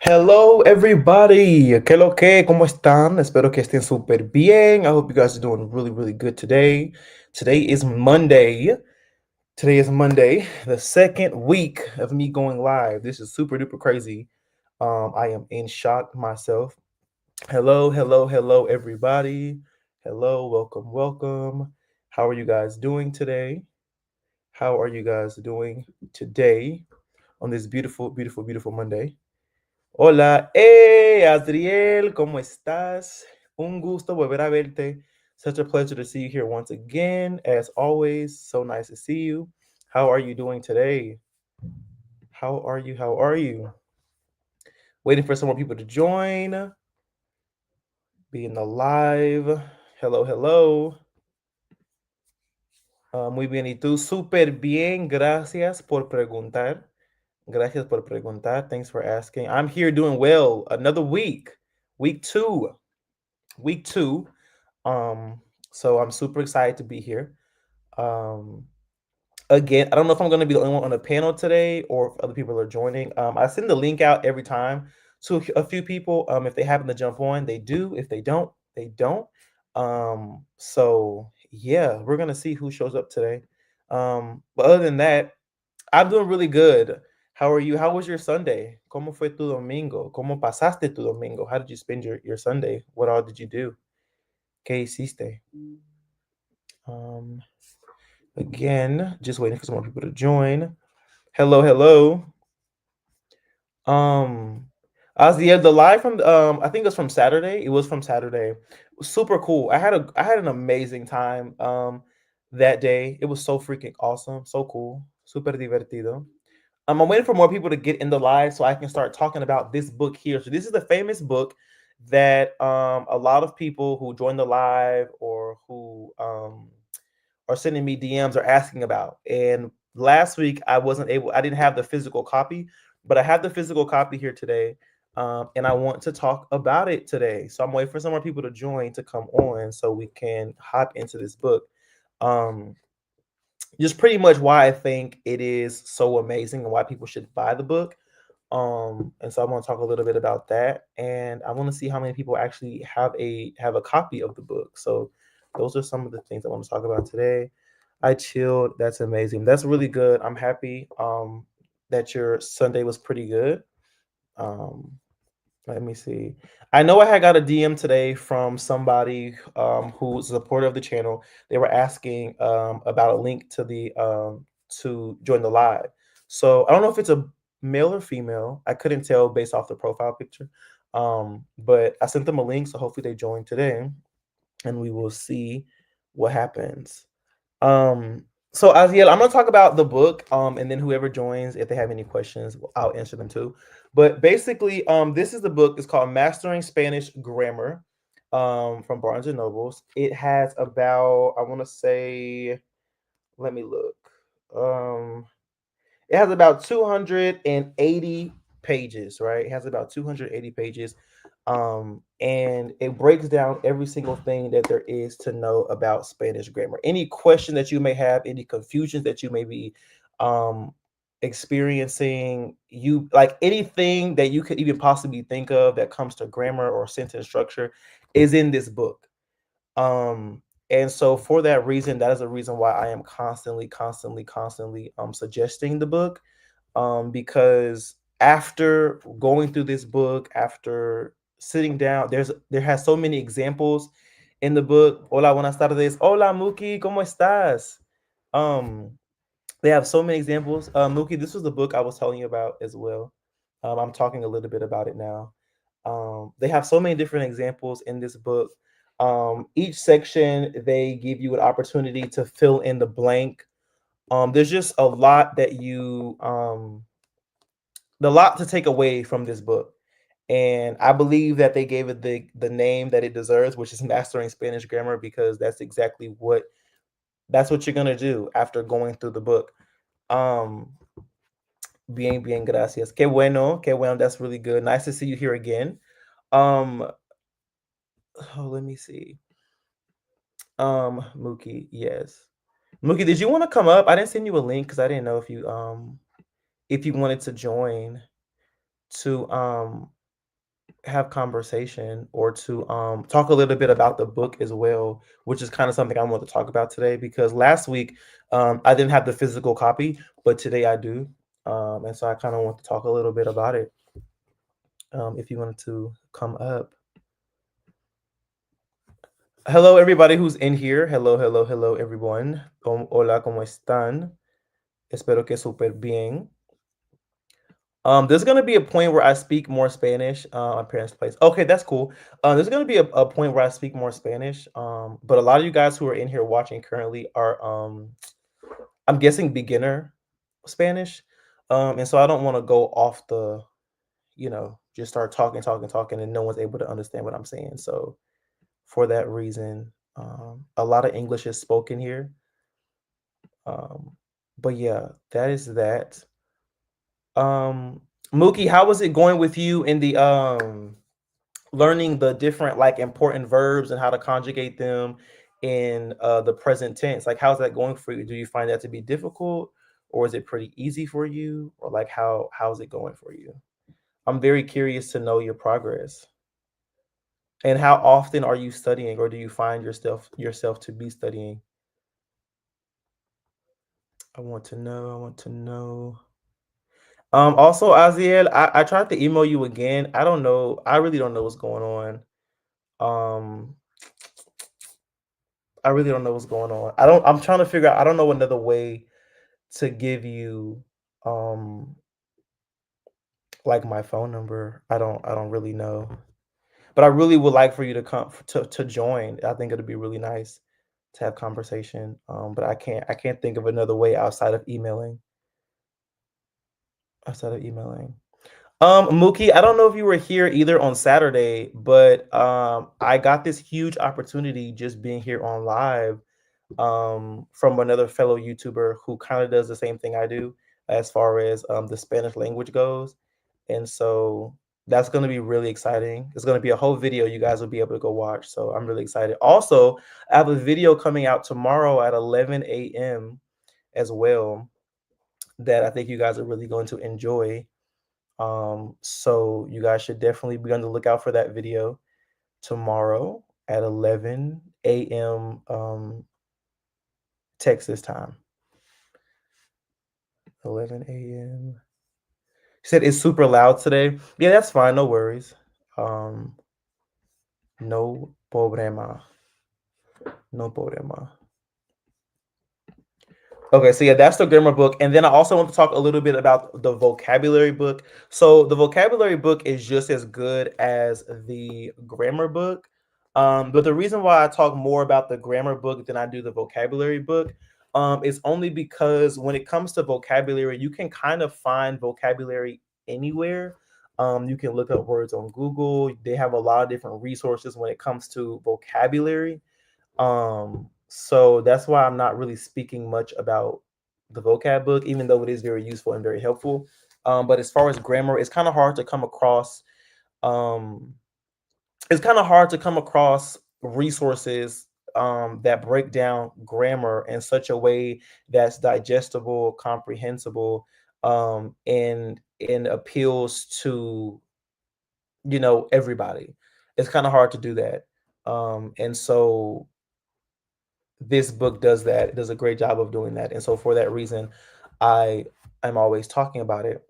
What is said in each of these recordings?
Hello, everybody. ¿Qué lo que? ¿Cómo están? Espero que estén súper bien. I hope you guys are doing really, really good today. Today is Monday. Today is Monday, the second week of me going live. This is super duper crazy. I am in shock myself. Hello, hello, hello, everybody. Hello, welcome, welcome. How are you guys doing today? How are you guys doing today on this beautiful, beautiful, beautiful Monday? Hola, hey, Adriel, ¿cómo estás? Un gusto volver a verte. Such a pleasure to see you here once again. As always, so nice to see you. How are you doing today? How are you? How are you? Waiting for some more people to join. Being alive. Hello, hello. Muy bien, ¿y tú? Súper bien. Gracias por preguntar. Gracias por preguntar. Thanks for asking. I'm here doing well. Another week. Week two. Week two. So I'm super excited to be here. Um, Again, I don't know if I'm going to be the only one on the panel today or if other people are joining. I send the link out every time to a few people. If they happen to jump on, they do. If they don't, they don't. So yeah, we're gonna see who shows up today. But other than that, I'm doing really good. How are you? How was your Sunday? ¿Cómo fue tu domingo? ¿Cómo pasaste tu domingo? How did you spend your Sunday? What all did you do? ¿Qué hiciste? Um, Again, just waiting for some more people to join. Hello, hello. Um, the live from I think it was from Saturday. It was from Saturday. Super cool. I had an amazing time that day. It was so freaking awesome, so cool, super divertido. I'm waiting for more people to get in the live so I can start talking about this book here. So this is the famous book that a lot of people who join the live or who are sending me DMs or asking about. And last week I didn't have the physical copy, but I have the physical copy here today. And I want to talk about it today. So I'm waiting for some more people to join to come on so we can hop into this book. Um, just pretty much why I think it is so amazing and why people should buy the book. And so I want to talk a little bit about that, and I want to see how many people actually have a copy of the book. So those are some of the things I want to talk about today. I chilled. That's amazing. That's really good. I'm happy that your Sunday was pretty good. Um, Let me see. I know I had got a DM today from somebody who's a supporter of the channel. They were asking about a link to the to join the live. So I don't know if it's a male or female. I couldn't tell based off the profile picture. But I sent them a link, so hopefully they join today, and we will see what happens. Um, so Aziel, I'm gonna talk about the book, and then whoever joins, if they have any questions, I'll answer them too. But basically, this is the book. It's called Mastering Spanish Grammar, from Barnes and Nobles. It has about, I want to say, let me look. Um, it has about 280 pages, right? It has about 280 pages. And it breaks down every single thing that there is to know about Spanish grammar. Any question that you may have, any confusions that you may be um, experiencing, you like anything that you could even possibly think of that comes to grammar or sentence structure is in this book. Um, and so for that reason, that is a reason why I am constantly suggesting the book. Because after going through this book, after sitting down, there has so many examples in the book. Hola, buenas tardes. Hola, Muki, ¿cómo estás? Um, they have so many examples. Muki, this was the book I was telling you about as well. I'm talking a little bit about it now. They have so many different examples in this book. Each section, they give you an opportunity to fill in the blank. There's just a lot the lot to take away from this book. And I believe that they gave it the name that it deserves, which is Mastering Spanish Grammar, because that's what you're gonna do after going through the book. Um, Bien, bien, gracias. Qué bueno. That's really good. Nice to see you here again. Um, let me see. Mookie, yes. Mookie, did you want to come up? I didn't send you a link because I didn't know if you wanted to join. to have conversation or to talk a little bit about the book as well, which is kind of something I want to talk about today because last week I didn't have the physical copy, but today I do. And so I kind of want to talk a little bit about it. If you wanted to come up. Hello, everybody who's in here. Hello, hello, hello, everyone. Hola, ¿cómo están? Espero que súper bien. There's gonna be a point where I speak more Spanish. My parents' place. Okay, that's cool. There's gonna be a point where I speak more Spanish. But a lot of you guys who are in here watching currently are, I'm guessing beginner Spanish. And so I don't want to go off the, just start talking, talking, talking, and no one's able to understand what I'm saying. So for that reason, a lot of English is spoken here. Um, but yeah, that is that. Um, Mookie, how was it going with you in the learning the different like important verbs and how to conjugate them in the present tense? Like, how's that going for you? Do you find that to be difficult, or is it pretty easy for you, or like how's it going for you? I'm very curious to know your progress. And how often are you studying, or do you find yourself to be studying? I want to know. I want to know. Also, Aziel, I tried to email you again. I don't know. I really don't know what's going on. Um, I really don't know what's going on. I'm trying to figure out. I don't know another way to give you like my phone number. I don't really know. But I really would like for you to come to join. I think it'd be really nice to have conversation. But I can't think of another way outside of emailing. Outside of emailing. Mookie, I don't know if you were here either on Saturday, but I got this huge opportunity just being here on live from another fellow YouTuber who kind of does the same thing I do as far as the Spanish language goes. And so that's going to be really exciting. It's going to be a whole video you guys will be able to go watch. So I'm really excited. Also, I have a video coming out tomorrow at 11 a.m. as well that I think you guys are really going to enjoy. So you guys should definitely be on the lookout for that video tomorrow at 11 a.m. Texas time. 11 a.m. Said it's super loud today. Yeah, that's fine. No worries. No problema. No problema. Okay, so yeah, that's the grammar book. And then I also want to talk a little bit about the vocabulary book. So the vocabulary book is just as good as the grammar book. But the reason why I talk more about the grammar book than I do the vocabulary book is only because when it comes to vocabulary, you can kind of find vocabulary anywhere. You can look up words on Google. They have a lot of different resources when it comes to vocabulary. So that's why I'm not really speaking much about the vocab book, even though it is very useful and very helpful. But as far as grammar, it's kind of hard to come across. Um, it's kind of hard to come across resources that break down grammar in such a way that's digestible, comprehensible, and appeals to everybody. It's kind of hard to do that. And so this book does that. It does a great job of doing that. And so for that reason, I am always talking about it.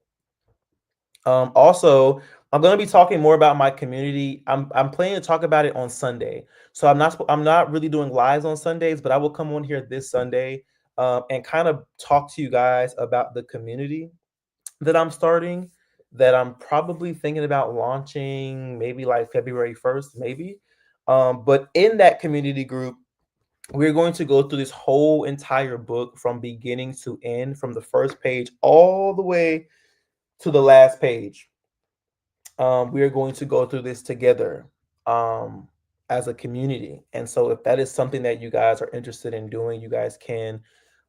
Also, I'm going to be talking more about my community. I'm planning to talk about it on Sunday. So I'm not really doing lives on Sundays, but I will come on here this Sunday and kind of talk to you guys about the community that I'm starting, that I'm probably thinking about launching maybe like February 1st, maybe. But in that community group, we're going to go through this whole entire book from beginning to end, from the first page all the way to the last page. We are going to go through this together um, as a community. And so, if that is something that you guys are interested in doing, you guys can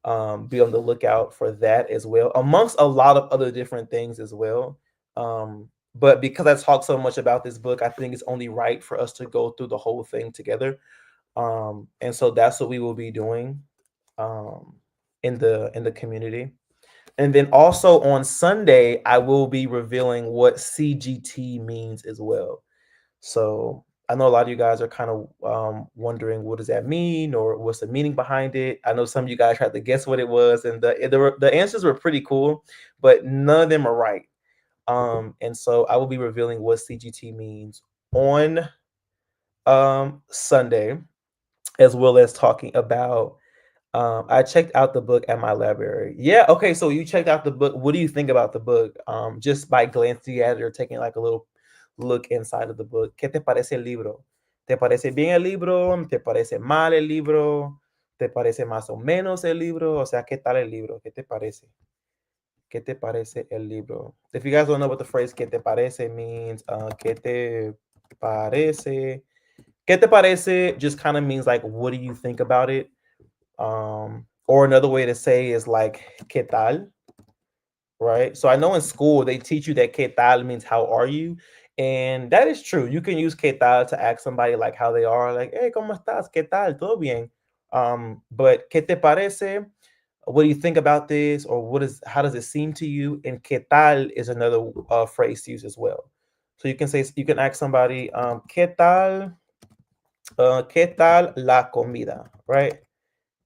be on the lookout for that as well, amongst a lot of other different things as well. But because I talk so much about this book, I think it's only right for us to go through the whole thing together. And so that's what we will be doing um, in the community. And then also on Sunday, I will be revealing what CGT means as well. So I know a lot of you guys are kind of wondering what does that mean or what's the meaning behind it. I know some of you guys tried to guess what it was, and the answers were pretty cool, but none of them are right. And so I will be revealing what CGT means on Sunday, as well as talking about I checked out the book at my library. Yeah, okay, so you checked out the book. What do you think about the book? Just by glancing at it or taking like a little look inside of the book. ¿Qué te parece el libro? ¿Te parece bien el libro? ¿Te parece mal el libro? ¿Te parece más o menos el libro? O sea, ¿qué tal el libro? ¿Qué te parece? ¿Qué te parece el libro? If you guys don't know what the phrase ¿qué te parece means, ¿qué te parece? ¿Qué te parece just kind of means like, what do you think about it? Or another way to say is like ¿qué tal? Right? So I know in school they teach you that ¿qué tal? Means how are you? And that is true. You can use ¿qué tal? To ask somebody like how they are, like, hey, ¿cómo estás? ¿Qué tal? ¿Todo bien? But ¿qué te parece? What do you think about this? Or how does it seem to you? And ¿qué tal? Is another phrase to use as well. So you can ask somebody, ¿qué tal la comida? Right?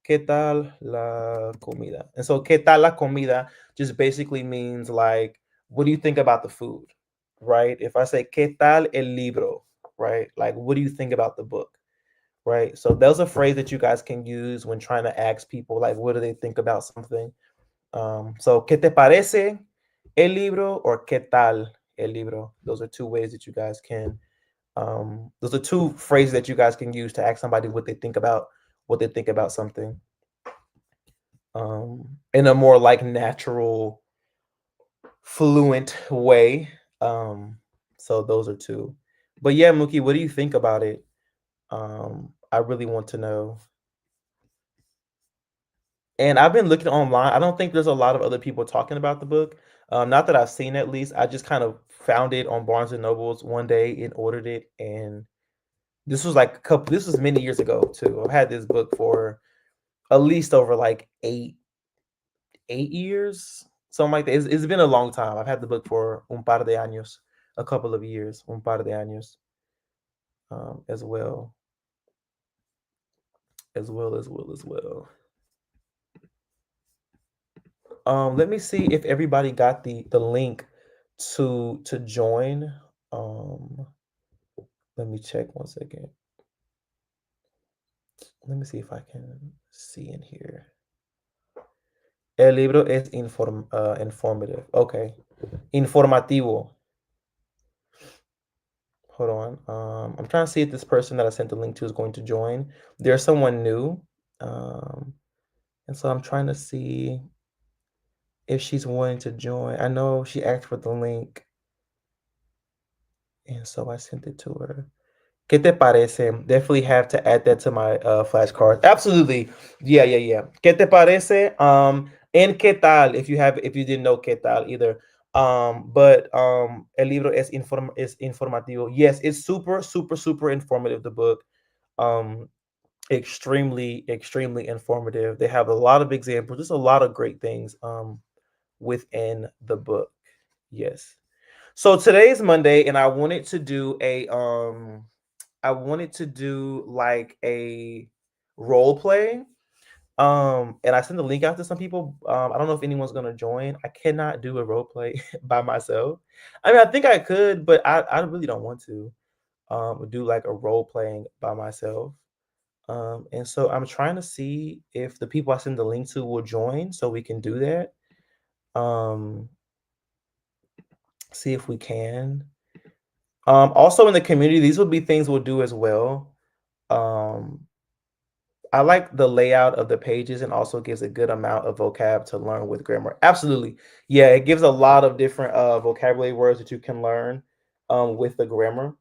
¿Qué tal la comida? And so, ¿qué tal la comida? Just basically means like, what do you think about the food? Right? If I say, ¿qué tal el libro? Right? Like, what do you think about the book? Right? So, there's a phrase that you guys can use when trying to ask people, like, what do they think about something? So, ¿qué te parece el libro? Or ¿qué tal el libro? Those are two ways that you guys can, those are two phrases that you guys can use to ask somebody what they think about something in a more like natural, fluent way. So those are two. But yeah, Mookie, what do you think about it? I really want to know. And I've been looking online. I don't think there's a lot of other people talking about the book. Not that I've seen at least. I just kind of found it on Barnes and Nobles one day and ordered it. And this was many years ago too. I've had this book for at least over like 8 years, something like that. It's been a long time. I've had the book for un par de años, a couple of years, un par de años, as well, as well. Let me see if everybody got the link to join. Um, Let me check one second. Let me see if I can see in here. El libro es informative. Okay, informativo. Hold on. I'm trying to see if this person that I sent the link to is going to join. There's someone new. Um, and so I'm trying to see if she's wanting to join. I know she asked for the link, and so I sent it to her. ¿Qué te parece? Definitely have to add that to my flashcards. Absolutely. Yeah. ¿Qué te parece? And ¿qué tal? If you didn't know ¿qué tal either. But el libro es informativo. Yes, it's super informative, the book. Um, extremely informative. They have a lot of examples, just a lot of great things within the book. Yes. So today's Monday, and I wanted to do like a role play. And I sent the link out to some people. I don't know if anyone's gonna join. I cannot do a role play by myself. I mean, I think I could, but I really don't want to do like a role playing by myself. And so I'm trying to see if the people I send the link to will join so we can do that. Um, See if we can. Also in the community, these will be things we'll do as well. Um, I like the layout of the pages and also gives a good amount of vocab to learn with grammar. Absolutely. Yeah, it gives a lot of different vocabulary words that you can learn with the grammar.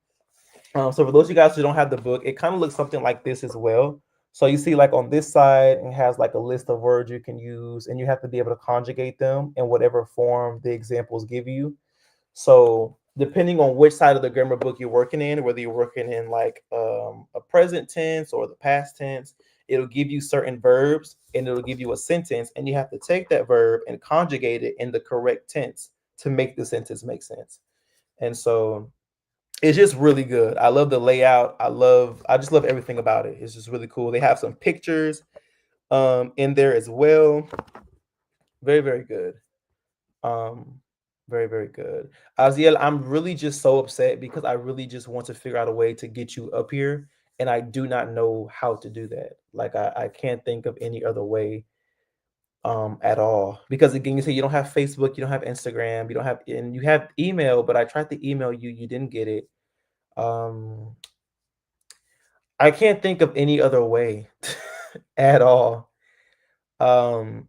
So for those of you guys who don't have the book, it kind of looks something like this as well. So you see like on this side, it has like a list of words you can use, and you have to be able to conjugate them in whatever form the examples give you. So depending on which side of the grammar book you're working in, whether you're working in like a present tense or the past tense, It'll give you certain verbs and it'll give you a sentence, and you have to take that verb and conjugate it in the correct tense to make the sentence make sense. And so it's just really good. I love the layout. I just love everything about it. It's just really cool. They have some pictures in there as well. Very, very good. Um, very, very good. Aziel, I'm really just so upset because I really just want to figure out a way to get you up here, and I do not know how to do that. Like I can't think of any other way at all. Because again, you say you don't have Facebook, you don't have Instagram, you don't have and you have email, but I tried to email you, you didn't get it. Um I can't think of any other way at all. Um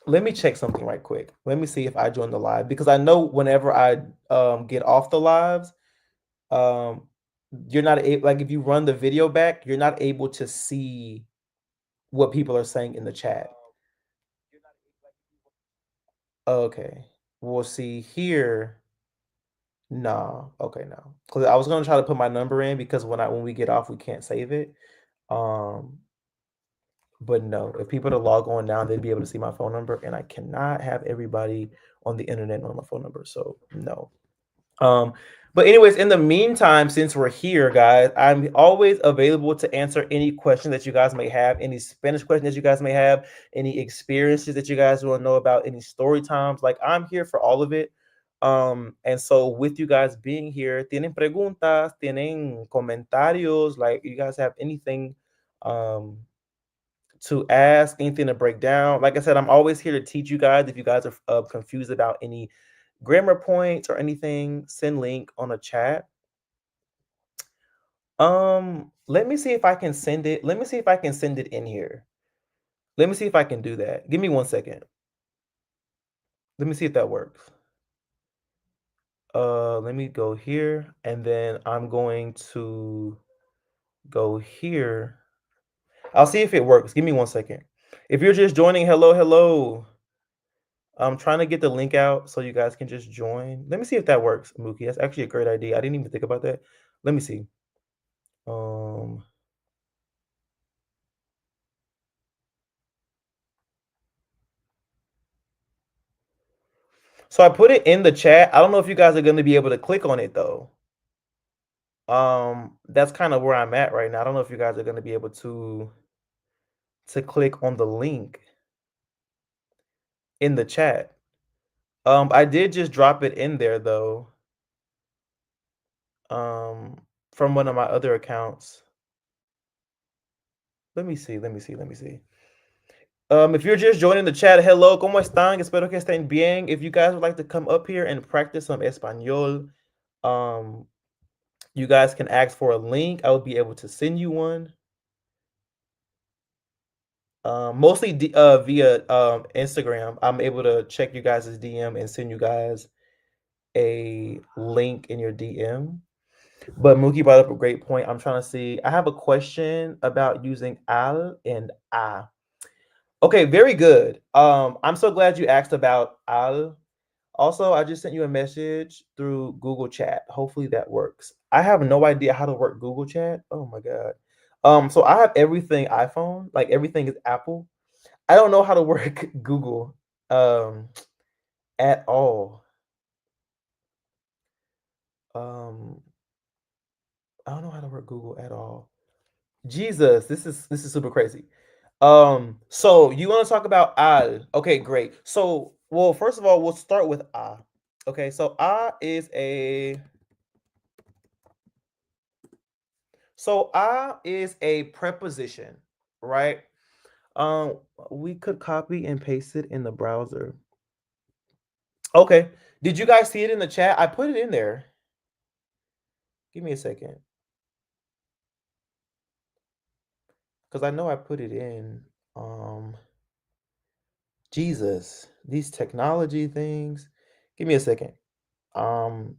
Let me check something right quick. Let me see if I join the live because I know whenever I get off the lives, um you're not able, like if you run the video back, you're not able to see what people are saying in the chat. Okay. We'll see here. No. Okay, no. Cuz I was going to try to put my number in because when we get off we can't save it. Um but no, if people to log on now, they'd be able to see my phone number and I cannot have everybody on the internet know my phone number. So, no. Um, but anyways, in the meantime, since we're here, guys, I'm always available to answer any question that you guys may have, any Spanish questions that you guys may have, any experiences that you guys want to know about, any story times. Like I'm here for all of it. And so with you guys being here, tienen preguntas, tienen comentarios, like you guys have anything to ask, anything to break down. Like I said, I'm always here to teach you guys. If you guys are confused about any grammar points or anything, send link on a chat. Let me see if I can send it. Let me see if I can send it in here. Let me see if I can do that. Give me 1 second. Let me see if that works. Let me go here and then I'm going to go here. I'll see if it works. Give me 1 second. If you're just joining, hello, hello. I'm trying to get the link out so you guys can just join. Let me see if that works, Mookie. That's actually a great idea. I didn't even think about that. Let me see. Um, so I put it in the chat. I don't know if you guys are going to be able to click on it though. That's kind of where I'm at right now. I don't know if you guys are going to be able to click on the link in the chat. I did just drop it in there though. Um, from one of my other accounts. Let me see. Let me see. Let me see. If you're just joining the chat, hello, ¿cómo están? Espero que estén bien. If you guys would like to come up here and practice some Espanol, you guys can ask for a link. I will be able to send you one. Mostly via Instagram. I'm able to check you guys' DM and send you guys a link in your DM. But Mookie brought up a great point. I'm trying to see. I have a question about using al and a. Okay, very good. I'm so glad you asked about al. Also, I just sent you a message through Google Chat. Hopefully that works. I have no idea how to work Google Chat. Oh my god. So I have everything iPhone, like everything is Apple. I don't know how to work Google at all. Um I don't know how to work Google at all. Jesus, this is super crazy. So you want to talk about al? Okay, great. So, well, first of all, we'll start with a. Okay, so a is a preposition, right? Um, we could copy and paste it in the browser. Okay. Did you guys see it in the chat? I put it in there. Give me a second. Because I know I put it in. Jesus, these technology things. Give me a second. Because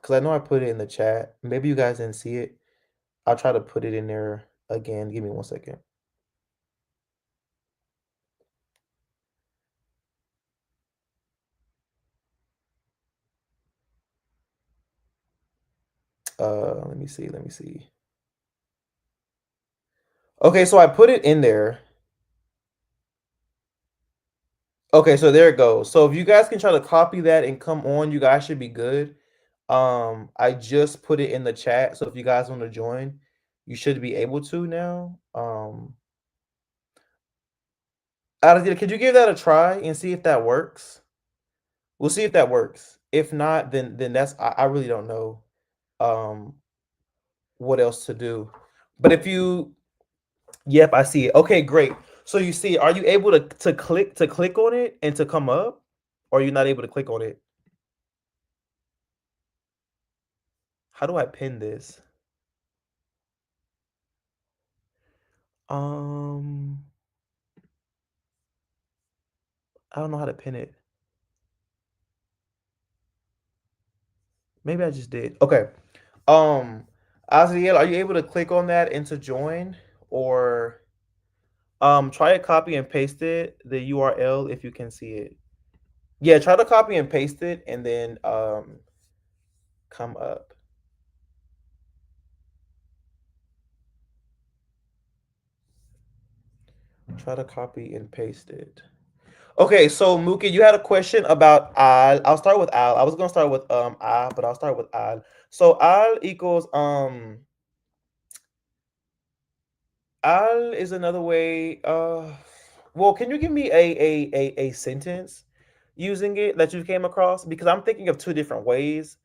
I know I put it in the chat. Maybe you guys didn't see it. I'll try to put it in there again. Give me 1 second. Let me see. Let me see. Okay, so I put it in there. Okay, so there it goes. So if you guys can try to copy that and come on, you guys should be good. I just put it in the chat, so if you guys want to join, you should be able to now. Aditya, could you give that a try and see if that works? We'll see if that works. If not, then that's I really don't know um what else to do. But if you yep, I see it. Okay, great. So you see, are you able to click on it and to come up? Or are you not able to click on it? How do I pin this? Um, I don't know how to pin it. Maybe I just did. Okay. Um, Aziel, are you able to click on that and to join? Or try to copy and paste it, the URL if you can see it. Yeah, try to copy and paste it and then come up. Try to copy and paste it. Okay, so Mookie, you had a question about al. I'll start with al. I was gonna start with al, but I'll start with al. So al equals al is another way. Well, can you give me a sentence using it that you came across? Because I'm thinking of two different ways,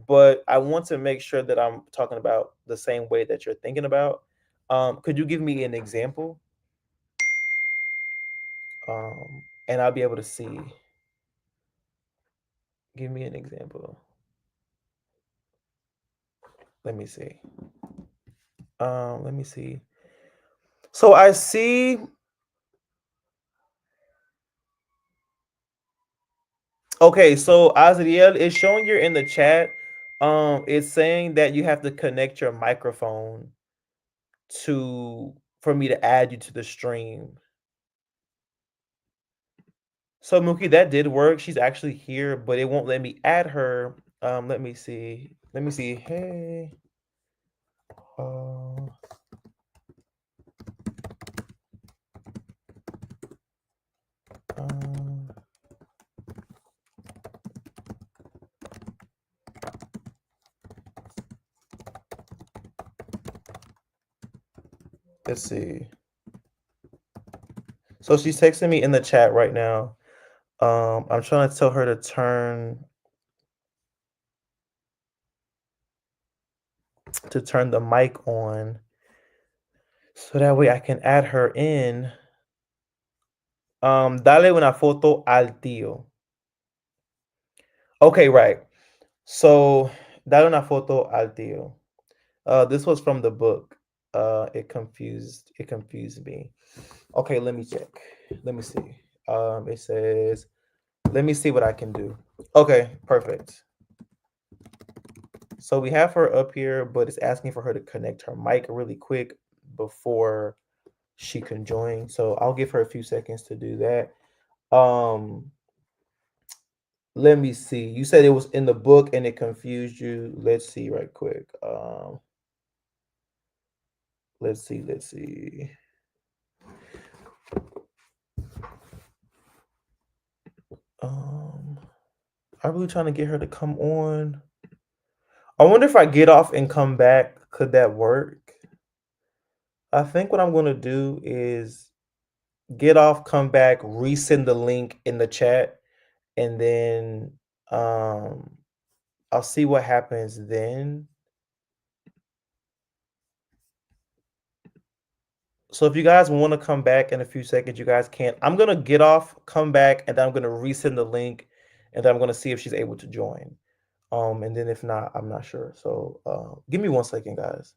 but I want to make sure that I'm talking about the same way that you're thinking about. Could you give me an example? And I'll be able to see. Give me an example. Let me see. Let me see. So I see. Okay, so Azriel is showing you in the chat. It's saying that you have to connect your microphone to for me to add you to the stream. So Mookie, that did work. She's actually here, but it won't let me add her. Let me see. Let me see. Hey. Uh, uh, let's see. So she's texting me in the chat right now. I'm trying to tell her to turn the mic on so that way I can add her in. Dale una foto al tío. Okay, right. So dale una foto al tío. This was from the book. It confused me. Okay, let me check. Let me see. It says, let me see what I can do. Okay, perfect. So we have her up here, but it's asking for her to connect her mic really quick before she can join. So I'll give her a few seconds to do that. Let me see. You said it was in the book and it confused you. Let's see right quick. Let's see. I'm really trying to get her to come on. I wonder if I get off and come back, could that work? I think what I'm going to do is get off, come back, resend the link in the chat, and then um I'll see what happens then. So if you guys want to come back in a few seconds, you guys can. I'm gonna get off, come back, and then I'm gonna resend the link, and then I'm gonna see if she's able to join. And then if not, I'm not sure. So give me 1 second, guys.